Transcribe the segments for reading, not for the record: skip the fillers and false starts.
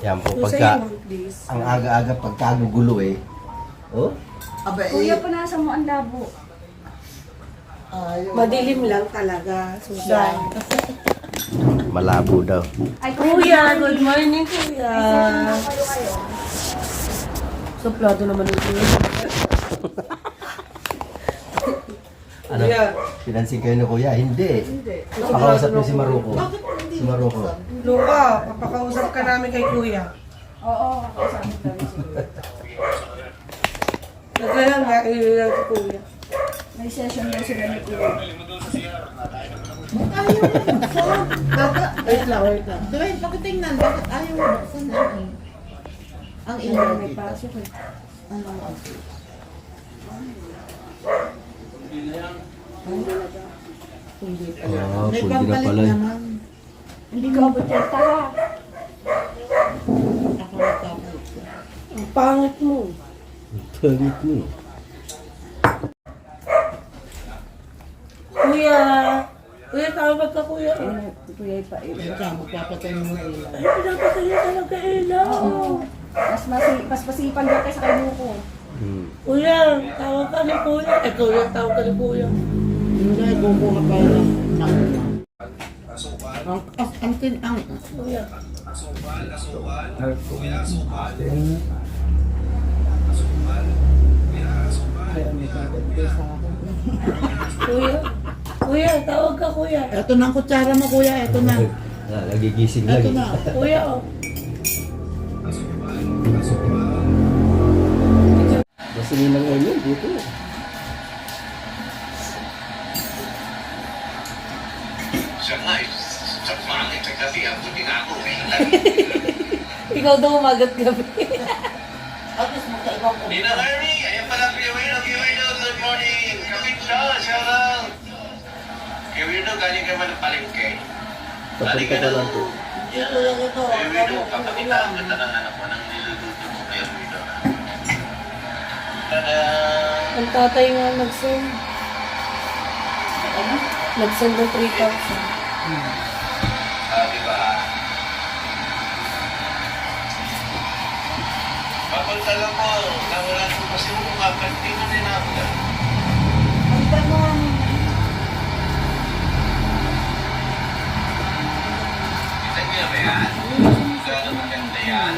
Yan po, pagka, ang aga-aga pagkagugulo eh. Oh? Kuya, punasan mo ang labo. Madilim lang talaga, Susan. Malabo daw. Ay, Kuya, good morning, Kuya. kayo. Suplado naman yung kuya. Ano? Pinansin kayo ni Kuya? Hindi. Pakausap niyo si Maruko. Si Maruko. Luka, papakausap ka namin kay Kuya. Oo, kausapin kami si Kuya. Kaya nga, ilang si Kuya. May session daw sila ni Kuya. Wait lang, wait lang. Dwayne, pakitingnan, bakit ayaw mo buksan na eh? Ang ilo. May pasok eh. Ano mo? Hindi pala. Ah, May pwede na pagbalik pala. naman. Hindi ko abot yung taha. Ako nagkakalit ko. Ang pangit mo. Pangit mo. Kuya! Kuya, tawag ka Kuya. Kuya, ipailin. Ikaw, magpapatay mo na ilo. Ay, pinapasaya talaga ilaw. Mas masipag na kayo sa kay Buko. Kuya, tawag ka ni Kuya. Eh, Kuya, tawag ka ni Kuya. Hindi, kukuha pa yun. Ang Kuya. ay, ano ba? Dito sa akin. Kuya. Kuya, tawag ka Kuya. Ito na ang kutsara mo, kuya. Ito na. Nagigising lang. Ito na. Kuya, oh. Gasinin ng oil yun, dito. Siya nga eh, sa pangit sa gabi, ang buti nga ako eh. Ikaw daw umagat gabi. Nina Harry, ayan pala Kuya Wino, good morning. Kapit siya lang. Kuya Wino, galing ka man ng palengke. Galing ka Papunta pa lang po. Kuya Wino, papakita ang ganda ng anak mo ng niluluto mo, Kuya Wino. Tada! Ang tatay nga nag-send. Nag-send ng 3,000. Sabi ba? Papunta lang mo, nawala ko kasi mo kung apat, di mo din ako dyan. Ang tanong. Kita niyo ba yan? Gano'ng maganda yan?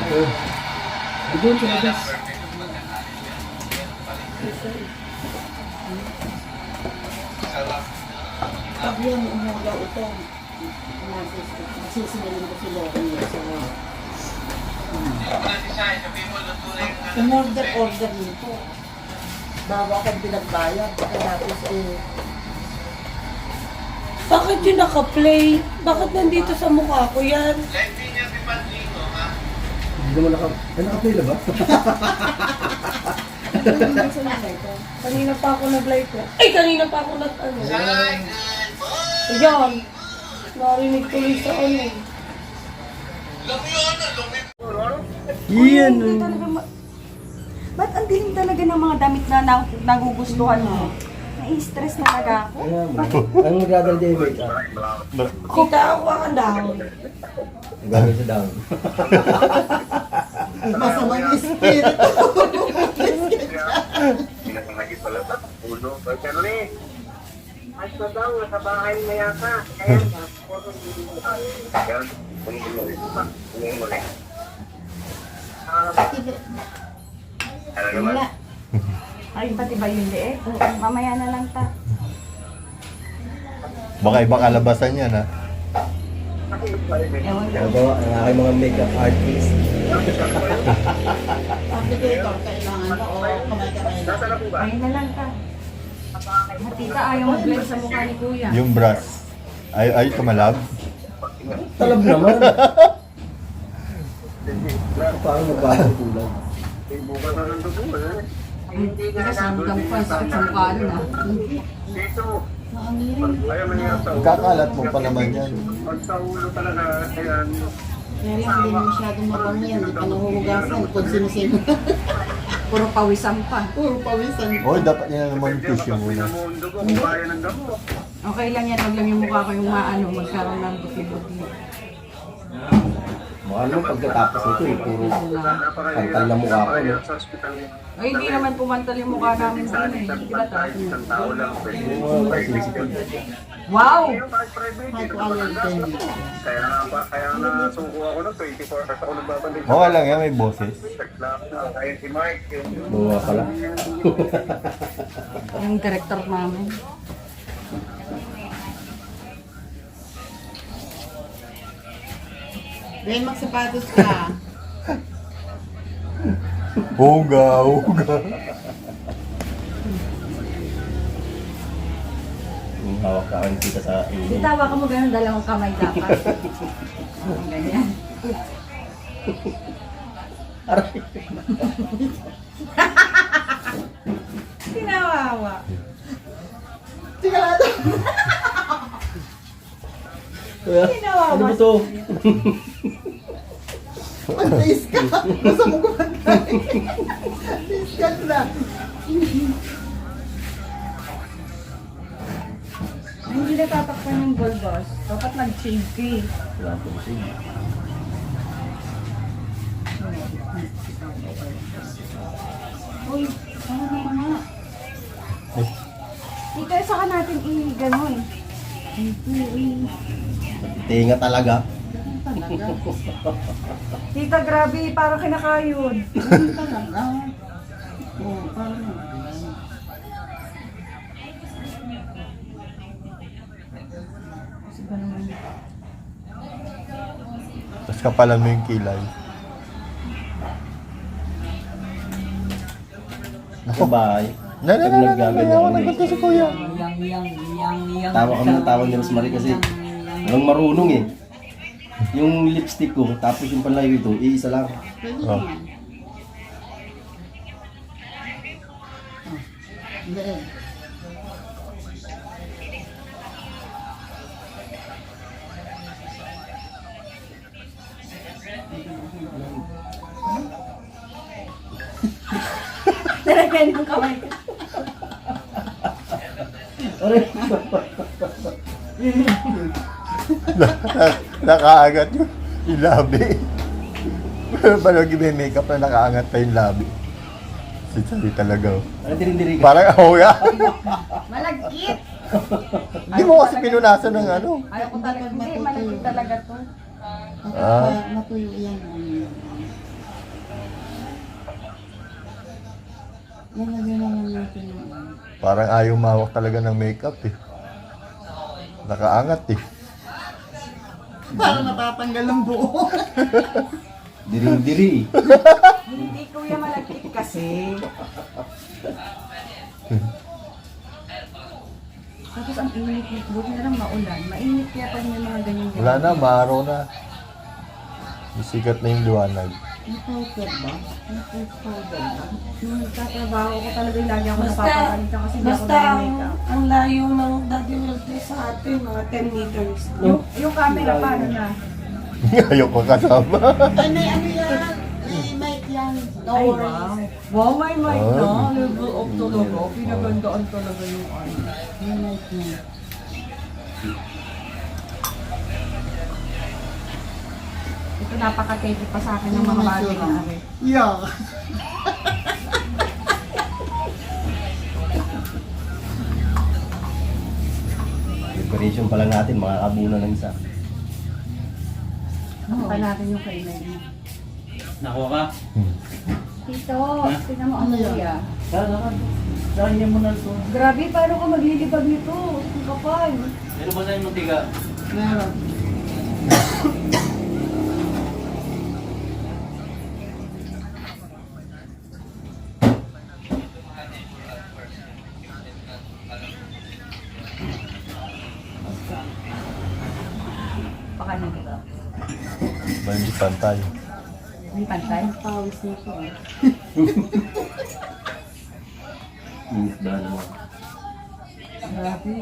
Doon sa Gano'ng labas. perfect ang pagkakalit yan? Sarap. Pag yan, umulaw ito. Masusunod ko si Loki sa Hindi ko na design, sabihin mo, luto na yung order nito. Bago ako pinagbayad. Tapos Bakit yun naka-play? Bakit nandito sa mukha ko yan? Live din niya, Pipandino, ha? Hindi naman naka-play na ba? Kanina pa ako nag-live ko. Ay, kanina pa ako nag-ano. Hi, good morning! Ayan. Narinig tuloy sa ano. Lumi yun, lumi. Yan. Ba't ang dilim talaga ng mga damit na nagugustuhan mo? Nai-stress na talaga ako. Ang magdadal din yung make-up. Kita ako ang dahon. Ang gagawin sa down. masamang espiritu. Pinakangagi pala ba? Ulo. Pagkano ni? Ay, sa daw, sa bahay maya ka. Kaya nga, kaya, pumuli. Ano naman? Ay, pati ba yun eh? Mamaya na lang ta. Baka ibang kalabasan yan, ha? Ewan ko. Ano ba ang aking mga make-up artist? Applicator, kailangan o kamay-kamay. Ayun na lang ta. Hatita ayaw mag-blend sa mukha ni Kuya. Yung brush. Ay, tumalab? Talab naman. Parang magbago kulang. Hindi ka kasi hanggang sakit sa mukha nun ah. Kakalat mo pa naman yan. Kaya lang, hindi masyadong marami yan. Hindi pa nahuhugasan kung sino-sino. Puro pawisan pa. Puro pawisan. Oy, dapat yan naman yung tissue muna. Okay lang yan, wag lang yung mukha ko yung maano, magkaroon ng buti-buti. Mukha naman pagkatapos nito eh, puro kantal na mukha ko. No? Sa ospital niya. Ay, hindi naman pumantal yung mukha namin din eh. Di ba tayo? Isang tao lang. Wow! Kahit private, hindi naman ang gastos. Kaya nasuko ako ng 24 hours ako nagbabalik. Okay lang yan, may boses. Check lang. Kaya si Mike, yung Bunga pala. Yung director namin. Ben, magsapatos ka. Huga, huga. Hawak ka rin kita sa ilong. Itawa ka mo ganun, dalawang kamay dapat. Ganyan. Tinawawa. Tinawawa. Ano ba to? Tiis ka. Gusto mo kumantay. Tiis ka na. Hindi na tatakpan yung bulbos. Dapat nag-shave ka eh. Wala pong sige. Uy, ano na nga? Ika, saka natin i-ganon. Tinga talaga. Tita, grabe, parang kinakayod. Talaga. Oo, parang Tapos kapalan mo yung kilay. Sa bahay. Pag Naggaganyan naggaganyan ako kami. ng ganito si kuya. Tawa kami ng tawa ni Rosemary kasi walang marunong eh. Yung lipstick ko, tapos yung panlayo ito, iisa lang. pwede Oh. naman. Hindi eh. Nalagyan ng kamay ko. Nakaagat yung labi. Parang may makeup na nakaangat pa yung labi. Sisali talaga. Oh. Ano dirindiri ka? Parang ahoya. Malagkit! Hindi mo kasi pinunasan ng ano. Ayaw ko talaga, hindi, malagkit talaga to. Matuyo yan. Nalagyan naman natin yung Parang ayaw mawak talaga ng makeup eh. Nakaangat eh. Parang natatanggal ang buo. Dirindiri. Hindi kuya malagkit kasi. Tapos ang init-init, buti na lang maulan. Mainit kaya pag may mga ganyan. Wala na, maaraw na. Isikat na yung liwanag. May powder ba? May powder ba? Nung nagtatrabaho ko talaga lagi ako Basta- napapagalitan kasi hindi ako Basta nag-makeup. ang layo ng Daddy Welte sa atin, mga 10 meters. Yung camera, paano na? Ayaw ko kasama. Ay, may ano yan. May mic yan. No Ay, worries. wow. Wow, may mic na. Ah. Level up talaga. Pinagandaan talaga yung ano. May mic yan. Ito napaka-take pa sa akin ng mga bagay na ari. Yeah. Preparation pa lang natin, mga abuna ng isa. Pa natin yung kainay niya. Nakuha ka? Tito, tingnan mo ang Ano yan? kuya. Saan niya mo na ito? Grabe, paano ka maglilibag nito? Ang kapal. Meron ba sa'yo mantika? Meron. Baka na dito. Ba hindi pantay. May pantay. Pawis nito. Init ba naman? Grabe.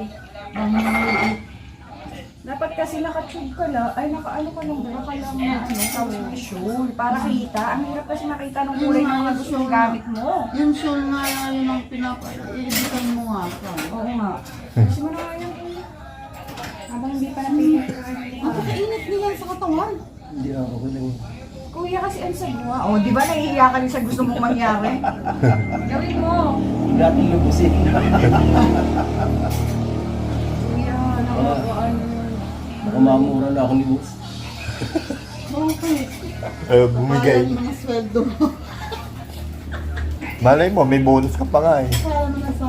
Dapat kasi naka-tube ka lang, ay naka-ano ka lang, naka-lang na ano, sure, para kita. Ang hirap kasi makita ng kulay ng mga gusto yung gamit mo. Yung shawl nga yun ang pinapa-editan mo nga ka. Oo nga. Kasi mo na nga yan eh. Habang hindi pa natin Ang pagkainit niyan sa katawan. Hindi na, okay lang. Kuya kasi ang sagwa. O, di ba nahihiya ka rin sa gusto mong mangyari? Gawin mo. Hindi natin lubusin. Kuya, nakakaan yun. Baka mamura na ako ni boss. Bakit? Bumigay. Parang mga sweldo mo. Malay mo, may bonus ka pa nga eh. Parang mga sa...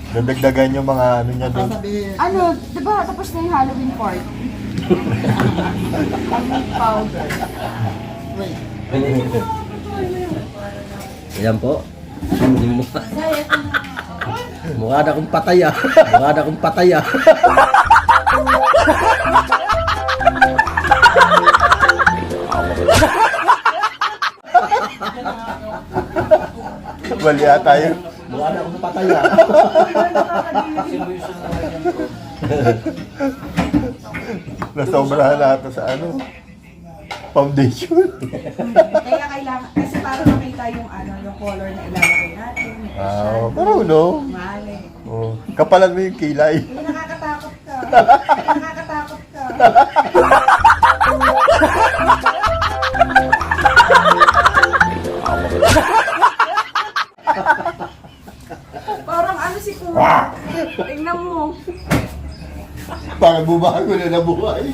Dadagdagan yung mga ano niya doon. Sasabihin. Ano, di ba tapos na yung Halloween party? Halloween powder. Wait. Ayan po. Mukha na akong patay ah. Mukha na akong patay ah. Bali ata yun. Mukha na akong patay ah. Nasobrahan natin sa ano. Foundation. Kaya kailangan, kasi para makita yung ano, yung color na ilalagay natin. Pero no. Mali. Oh, kapalan mo yung kilay. Ay, nakakatakot ka. Ay, nakakatakot ka. Parang ano si Kuya. Tingnan mo. Para bumago na nabuhay.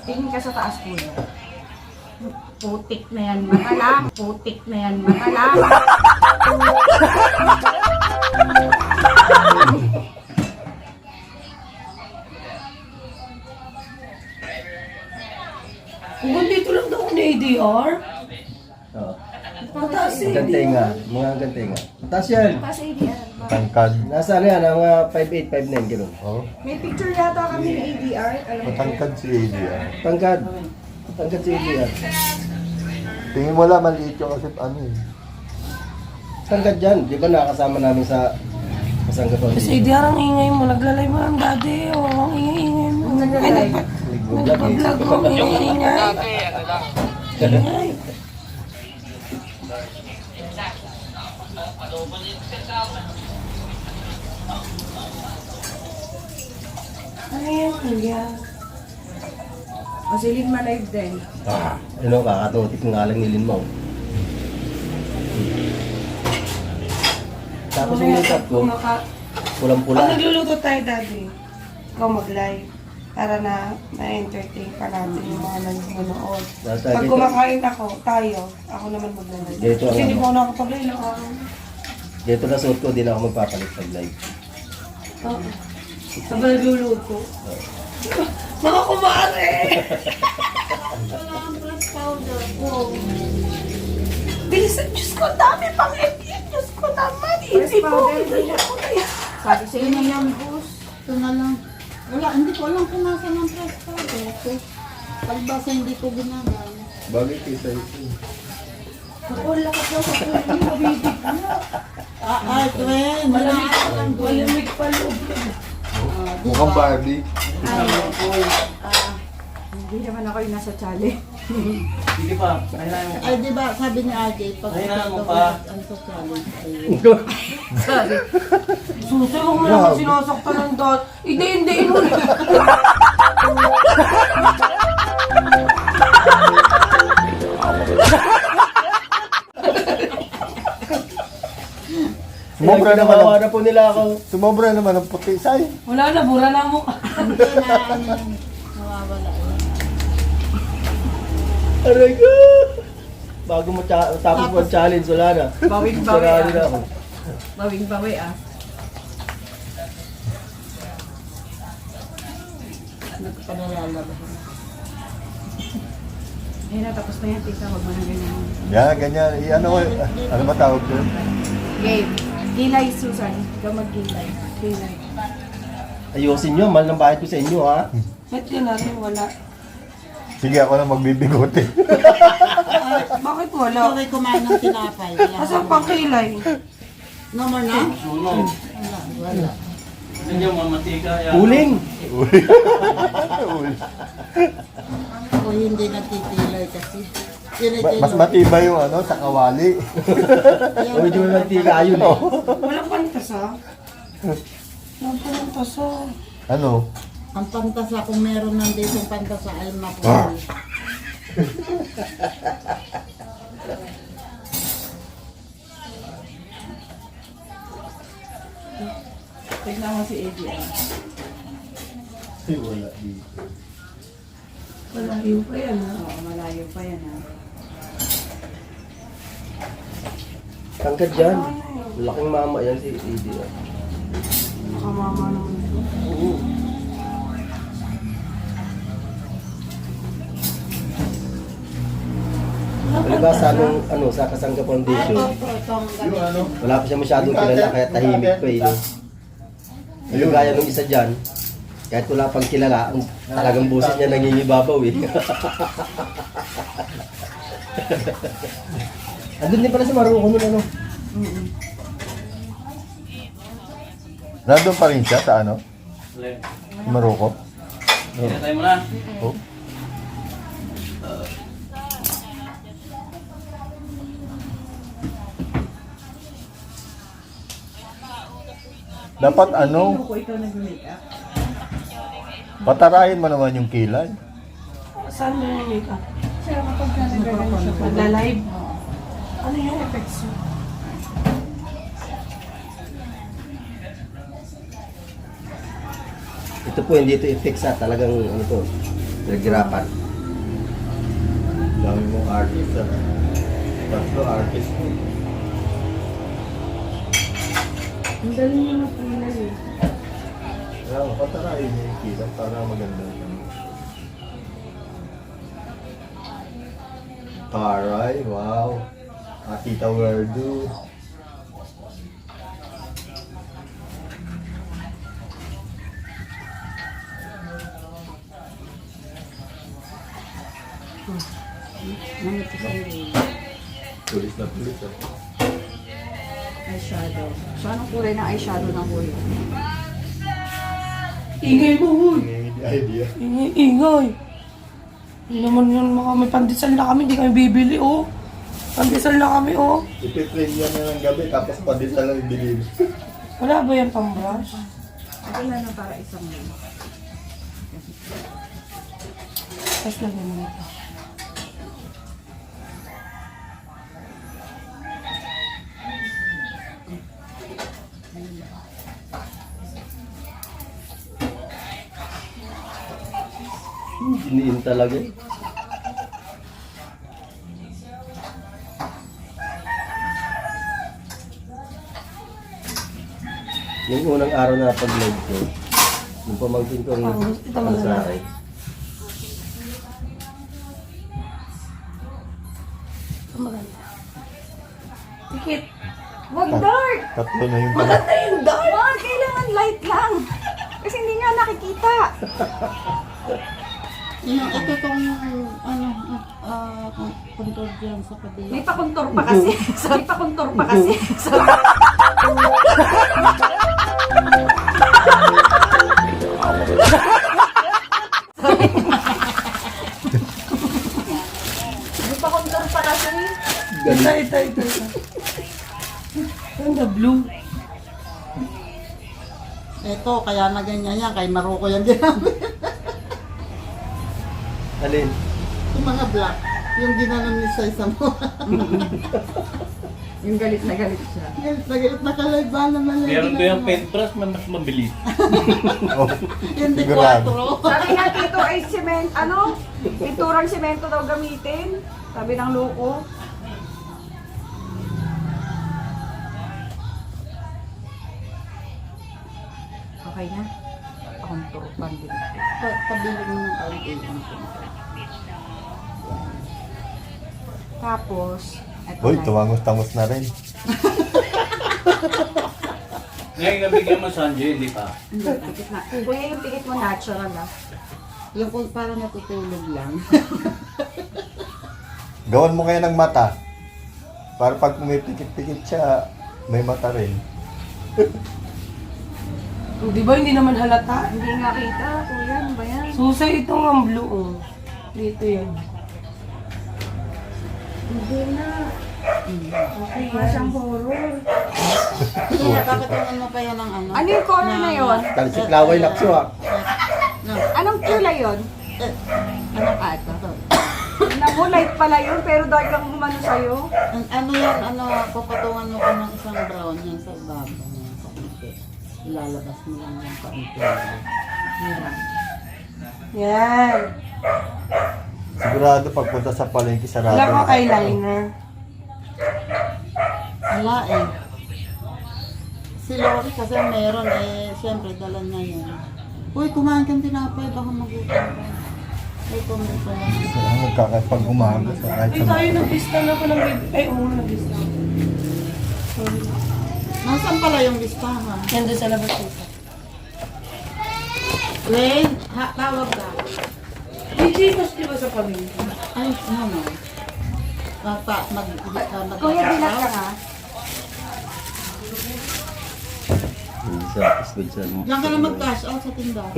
Tingin ka sa taas, Kuya. Putik na yan, mata lang. Putik na yan, mata lang. Kung dito lang daw ako ni ADR. Oo. Mataas eh. Gantenga. Mga gantenga. Mataas yan. Kasi ADR ba? Tangkad. Nasa ano yan? Ang 5'8", 5'9", gano'n. Oh, May picture yata kami ng ADR. Alam mo. matangkad si ADR. Tangkad. Tangkad si ADR. Tingin mo lang maliit yung kasi ano eh. Tangkad yan. Di ba nakasama namin sa Masangga Kasi Foundation? ADR ang ingay mo. Naglalay mo lang dati. Oh, ang ingay-ingay mo. Naglalay. Nagpa-vlog mo. Ang ingay-ingay. Ingay. Ano yan, kuya? O silid ma live din. Ano, kakatutik nga lang nilin mo. Tapos yung makeup ko, Pag pulang-pula. nagluluto tayo, daddy, ikaw mag-live para na ma-entertain pa natin yung mga nanonood. Basta Pag dito- kumakain ako naman mag-live. Dito Kasi ang hindi ano. po ako nakapag-live ng araw. Dito na suot ko, di na ako magpapalit pag live. Oo. Sabang nagluluto. Mga kumare! Bilisan, Diyos ko, dami pang FF. Diyos ko naman, hindi po. powder, Bilisan ko na yan. Sabi sa'yo na yung boost. Ito na lang. Wala, hindi ko alam kung nasa ng press powder. Okay. Pagbasa hindi ko ginagamit. Bagay kaysa ito. Ako, lakas daw sa kuya niyo. Mabibig na. Twen. Malamig pa loob. Mukhang Barbie. Hindi naman ako yung nasa challenge. Sige pa, kailangan mo. Ay, di ba, sabi ni RJ, pag Kailangan mo ito pa. ano sa challenge, ay, Sorry. Susi, huwag mo naman sinasaktan ng dot. Hindi mo. Sumobra naman Nawa ang, na po nila ako. sumobra naman ang puti. Say. Wala na, bura na mo. hindi na, ano yun, nawawala. Aray ko! Bago tapos mo ang challenge, wala na. Bawing-bawi Sarado na ah. ako. Bawing-bawi ah. Nagpalalabas. Ayun na, tapos na yan, tita. Huwag mo na ganyan. Yan, ganyan. Ano ba tawag doon? Game. Kilay, Susan. Ikaw mag-kilay. Kilay. Ayusin nyo, mahal ng bahay ko sa inyo ha. Ba't yun natin wala? Sige, ako na magbibigote. Bakit wala? Okay, kumain ng tinapay. Wala. Asan pang kilay? No more na? Sunog. Wala. Nandiyan mamatika. Uling! O hindi natitilay kasi. Mas matibay yung ano, sa kawali. Medyo may mantika yun eh. Walang pantasa. Walang pantasa. Ano? Ang pantasa, kung meron nandito yung pantasa ay makuha. Tignan mo si AJ. Wala dito. Malayo pa yan ha. Oo, malayo pa yan ha. Tangkad dyan. Laking mama yan si AD. Nakamama naman ito. Oo. Palibasa nung ano, sa Kasangga Foundation, Yung ano? wala pa siya masyadong kilala kaya tahimik pa eh. No? Yung gaya nung isa dyan, kahit wala pang kilala, ang talagang boses niya nangingibabaw eh. Andun din pala si Maruko nun ano. Nandun pa rin siya sa ano? Uling. Maroko? Pinatay mo na. Oh. Dapat ano, Kung ikaw nag-makeup. patarayin mo naman yung kilay. Saan mo yung makeup? Siya kapag nagagaling siya pa. Nagla-live? Ano yung effects mo? Ito po hindi ito i-fix ha, talagang ano to, naghirapan. Dami mong artist ah. Tatlo artist mo. Ang galing mo na pilay eh. Kaya patarayin mo yung kilay para maganda. Taray, wow. Tita Werdu. Tulis na tulis ah. Eyeshadow. So, anong kulay ng eyeshadow ng kuya? Ingay mo, huy! Hindi idea. Ingay! Hindi naman yun, may pandesal na kami, hindi kami bibili, oh. Pandesal na kami, oh. Ipitrain yan na ng gabi tapos padisa lang bilhin. Wala ba yan pang brush? Wala na para isang yun. Tapos lagyan mo ito. Iniin talaga eh. Yung unang araw na pag-live ko, yung pamangkin ko ang ito ano sa akin. Ito maganda. Tikit. Wag dark! Tatlo na yung Maganda yung dark! Wag, kailangan light lang. Kasi hindi nga nakikita. Ito tong, ano, control dyan sa kabila. May pakontor pa kasi. May pakontor pa kasi. May pakontor pa kasi. Ito. Ganda, blue. Ito, kaya na ganyan yan, kay Maroko yan ginamit. Alin? Yung mga black, yung ginanon ni sa isa mo. Yung galit na galit siya. Galit na kalay ba naman lang Meron ko yung ginagawa. paintbrush na mas mabilis. Yung di Sigurado. 4. Sabi nga dito ay cement, ano? Pinturang semento daw gamitin. Sabi ng loko. Okay na. Pakontor pa din. Pabiling mo ng kaunti. Tapos, eto Uy, na. tumangos-tangos na rin. Ngayon nabigyan mo Sanjay, hindi pa. Hindi, pikit na. Kuya, yung pikit mo natural ah. Yung kung parang natutulog lang. Gawan mo kaya ng mata. Para pag may pikit-pikit siya, may mata rin. Di ba hindi naman halata? Hindi nga kita, kuya. Ano ba yan? Susay itong ang blue, oh. Dito yan. Hindi na. Okay, siyang horror. Kaya kakatunan mo pa yan ng ano? Ano yung color na yun? Talsik laway lakso ah. Anong kulay yun? Ano ka ito? Naku, light pala yun, pero dahil kang humano sa'yo. Ano yan, ano, papatungan mo pa ng isang brown yan sa ibabaw yan, sa ite. Ilalabas mo lang yung kaunti. Hirap. Yan. Sigurado pagpunta sa palengke, sarado. Wala ko eyeliner. Wala eh. Si Lori kasi meron eh, siyempre dala niya yun. Uy, kumain kang tinapay, baka magutom ka. Ay, kumita lang. Sarang magkakapag umaga sa kahit Ay, sa tayo nag-lista na ako ng baby. Ay, oo, nag-lista. Sorry. Nasaan pala yung listahan? Yan doon sa labas dito. Len, tawag ka. Gcash di ba sa pamilya? Ay, ano? Kuya, bilat ka nga. Isa, isbid sa Diyan ka na mag-cash out sa tindahan.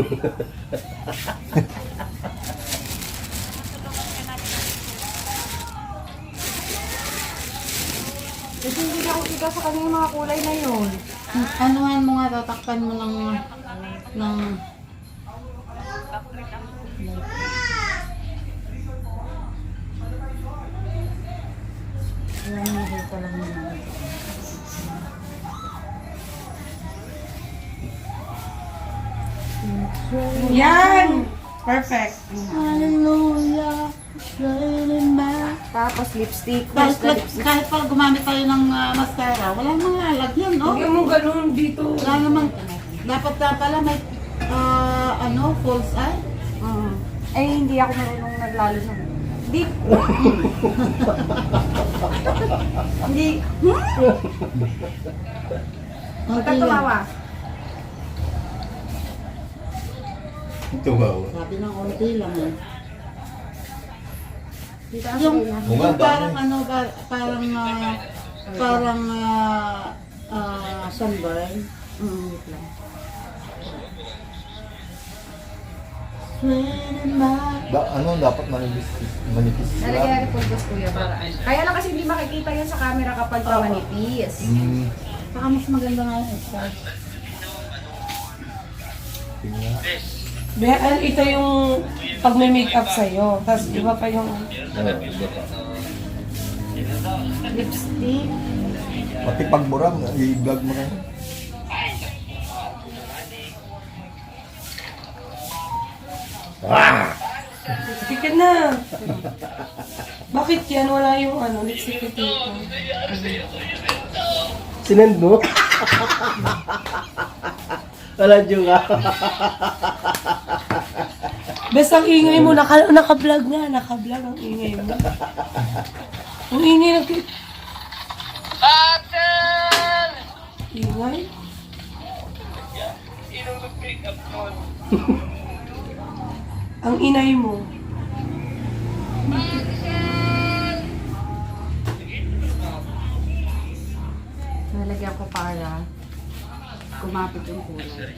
Kasi hindi na ako kita sa kanya yung mga kulay na yun. Anuhan mo nga, tatakpan mo ng Yan, nakita lang naman. Yan! Perfect. Hallelujah, Tapos lipstick. kahit pag gumamit tayo ng mascara, wala nang lalagyan, no? Huwag mo ganun dito. Wala naman, dapat pala may, false eye. Eh, hindi ako marunong naglalo sa... Hindi. Hindi. Huwag ka tumawa. tumawa. Sabi ng onti lang eh. Dito Yung, ako na. Bunga, yung parang sunburn. Wait lang. Dapat manipis Nalagyan natin pulbos kuya para ano. Kaya lang kasi hindi makikita yan sa camera kapag manipis. Saka mas maganda nga yung style. Ito yung pag may makeup sa'yo. Tapos iba pa yung Lipstick. Pati pagburang, i-vlog mo rin. Sige na. Bakit yan? Wala yung lipstick ko dito. Sinend mo? Wala juga. Bes, ang ingay mo. Naka-vlog nga. Naka-vlog ang ingay mo. Ang ingay na... Ingay? Ang inay mo. Nalagyan ko para kumapit yung kulay.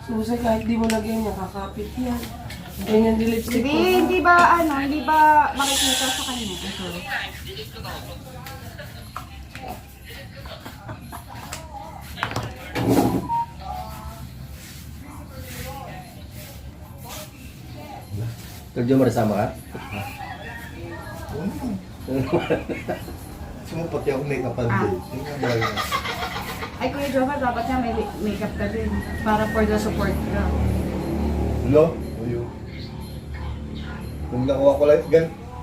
Susay, kahit di mo lagyan niya, kakapit yan. Ganyan di lipstick ko. Hindi ba makikita sa kanya? Ito. Tuljo mo sama ka? Sumupati ako make-up and day. Tingnan mo yun. Ay, Kuya Jova, dapat nga may makeup ka din. Para for the support ka. Hello? Uyo. Kung nakuha ko lang,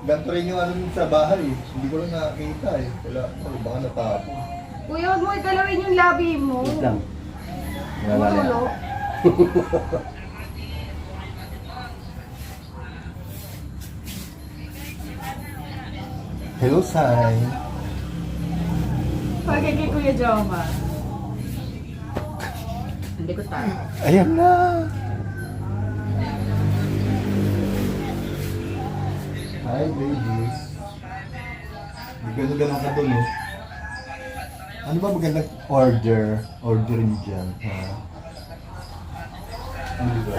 ganito rin yung sa bahay. Hindi ko lang nakakita eh. Wala, baka natapon. Kuya, huwag mo igalawin yung labi mo. Wait lang. Wala na. Mutulo. Hello, Sai. Pagkay kay Kuya Jova. Hindi ko tayo. Ayan na. Hi, babies. Gano'n ka dun, oh. Ano ba magandang orderin dyan, ha? Ano ba?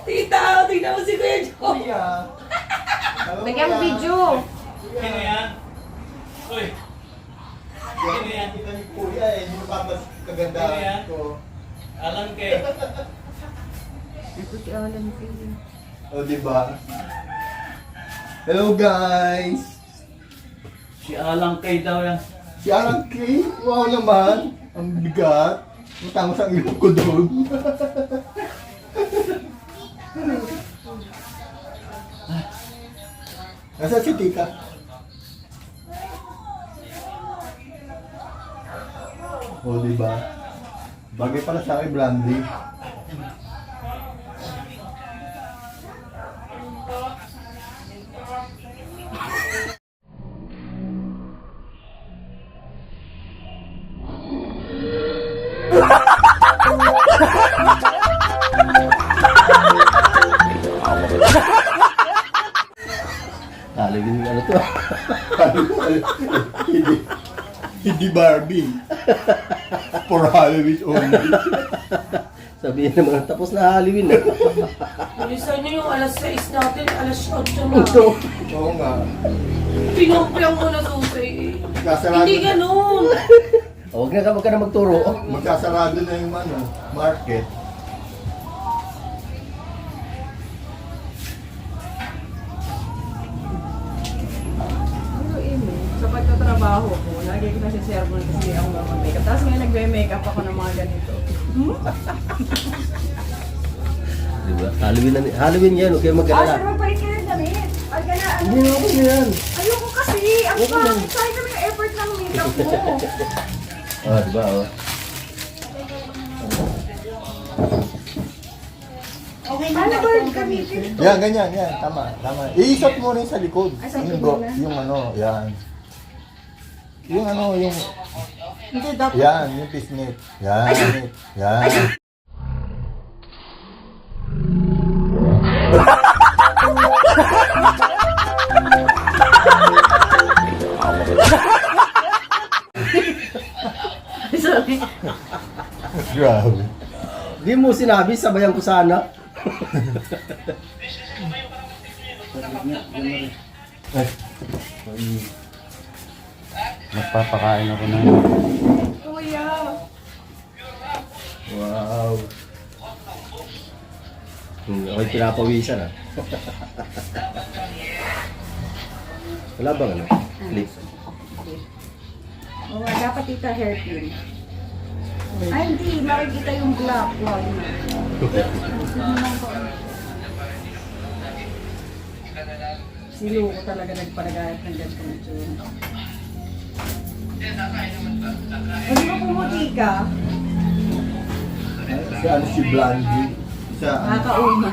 Tita, tingnan mo si Kuya Joe. Lagyan mo video. Sino yan? Uy! Sino yan? Kita ni Kuya eh, hindi mapapag kagandahan ko. Alam kay. Ito si Alan P. O, diba? Hello guys! Si Alang kay daw yan. Si Alan Kay, wow naman! Ang bigat! Matangos ang ilong ko doon. Nasa si Tika? O, diba? Bagay pala sa akin, Brandy. Halloween ano to? hindi, hindi Barbie. For Halloween only. Sabihin naman, tapos na Halloween na. Bilisan niyo yung alas 6 natin, alas 8 na. Ito. Oo nga. Pinumpiang mo na susay. Magkasarado, Hindi ganun. Huwag ka na magturo. magkasarado na yung market. Pero sa pagtatrabaho ko, lagi ko kasi sermon kasi ako mag-makeup. Tapos ngayon nagme-makeup ako ng mga ganito. Diba? Halloween yan, huwag kayo mag-alala. Sir, magpalit ka ng damit. Ay, gana, ano? Hindi ako yan. Ayoko kasi. Ang pangit. Sayang kami ng effort ng makeup mo. Oh, diba? Oh. Okay na Paano ba ba itong gamitin? Yan, ganyan, yan. Tama, tama. Iisot mo rin sa likod. Ay, sa Yung, likod na? yung ano, yan. Yung ano, yung, Hindi, dapat. yan, yung pisnit. Yan, yan. Sorry. Grabe. Di mo sinabi, sabayan ko sana. Magpapakain ako na. Kuya. Wow. Ako'y pinapawisan ah. Wala bang ano? Clip. Oo, dapat ito hairpin. Ay, hindi. Makikita yung black. Wow. Si Luko talaga nagpanagayat ng ganito ng tsura. Hindi mo pumuti ka. Si ano si Blondie. Sa ano, Nakakauma.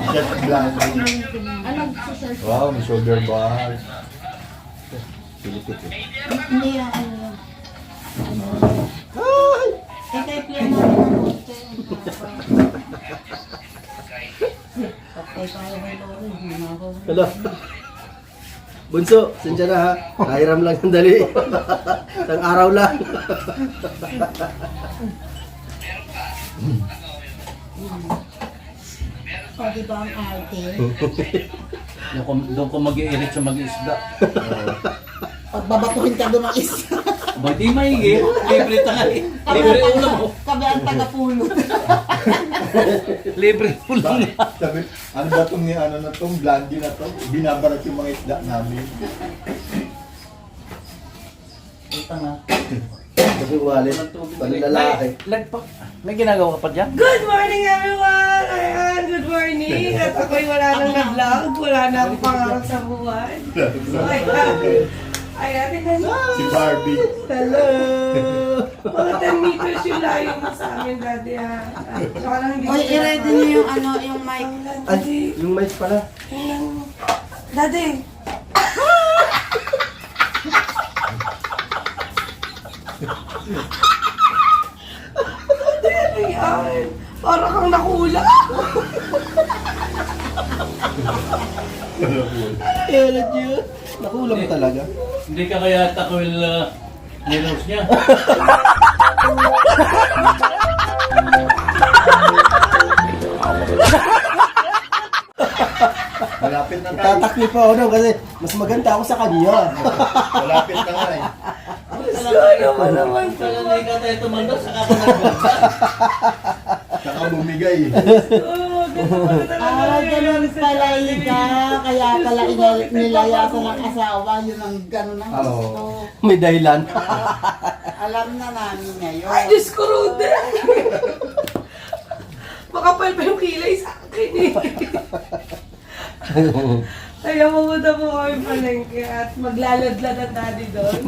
siya si Blondie. Anong susunod? Wow, may shoulder bar. Pilipit eh. Hindi yan, ano yan. Eh, kaya play mo rin ang bote. Patay tayo kay Lori. Hello. Bunso, sensya na ha. Nahiram lang yung dali. Isang araw lang. O, di ba ang arte? Doon ko mag-i-irit sa mag-iisda. Pag babatuhin ka doon ang isa. Ba, di maigi. Libre tayo. Libre ulam mo. Kami ang taga-pulot. Libre ulam na. Sabi, ano ba itong ni ano na itong Blondie na to? Binabarat yung mga isda namin. Ito na. Kasi wallet. Panilalaki. May ginagawa ka pa dyan? Good morning everyone! Ayan, good morning! At ako'y wala nang na-vlog. Wala na akong pangarap sa buwan. So, ayan, tingnan mo. Si Barbie. Hello! Mga 10 meters yung layo mo sa amin, daddy, ha? Saka lang hindi Oy, i-ready niyo yung ano, yung mic. Ay, yung mic pala. Tingnan mo. Daddy! Ano yan? Para kang nakula. Ayun na Diyo. Nakulang talaga. Hindi ka kaya takwil nilos niya. Malapit na tayo. Tatakli pa ako doon kasi mas maganda ako sa kanya. Malapit na nga eh. naman. Kaya hindi ka tayo tumanda, saka ka nagwanta. Saka bumigay eh. Oh, ganun pala talaga Ganun pala ika, kaya pala nilayasan ng asawa, yun ang ganun ang gusto. May dahilan. Alam na namin ngayon. Ay, Diyos ko, Rude. Makapal pa yung kilay sa akin eh. Kaya pumunta po kami palengke at maglaladlad ang daddy doon.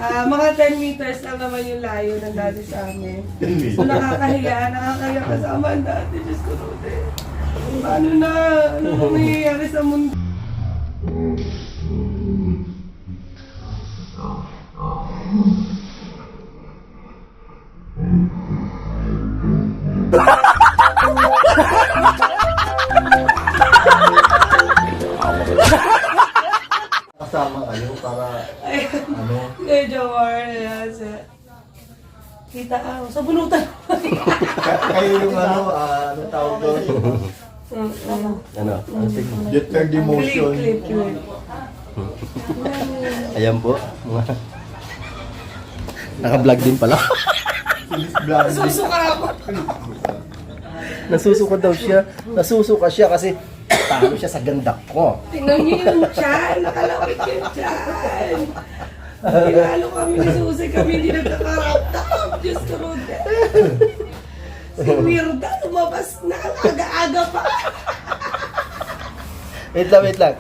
Mga 10 meters lang naman yung layo ng daddy sa amin. So nakakahiya kasama ang daddy. Diyos ko, Rude. Paano na? Ano na nangyayari sa mundo? Kasama kayo para ano. Medyo war. Kita ako. Sa bunutan. Kayo yung ano tawag doon? Ano? Jet lag demotion. Clip. Ayan po. Mga... Naka-vlog din pala. Phyllis Blondie. Susuka ako. Nasusuka daw siya. Nasusuka siya kasi talo siya sa ganda ko. Tingnan niyo yung tiyan. Nakalawit yung tiyan. Tinalo kami ni Susi. Kami hindi nagkakarap-tap. Diyos ko, Rude. Si Wirda, lumabas na. Aga-aga pa. Wait lang.